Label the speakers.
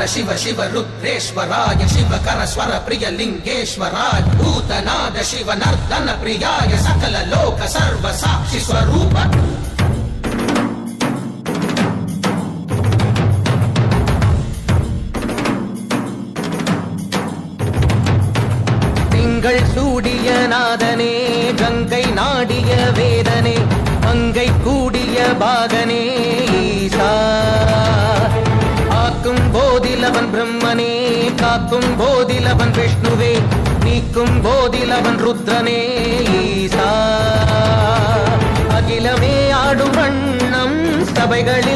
Speaker 1: शिव शिव रुद्रेश्वराय शिवकर स्वर प्रिय लिंगेश्वराय भूतनाद शिव नर्दन प्रियाय सकल लोक सर्व साक्षि स्वरूप சூடிய நாதனே கங்கை நாடிய வேதனே அங்கை கூடிய பாகனே ஈசா ஆக்கும் போதிலவன் பிரம்மனே காக்கும் போதிலவன் விஷ்ணுவே நீக்கும் போதிலவன் ருத்ரனே ஈசா அகிலமே ஆடும் வண்ணம் சபைகளில்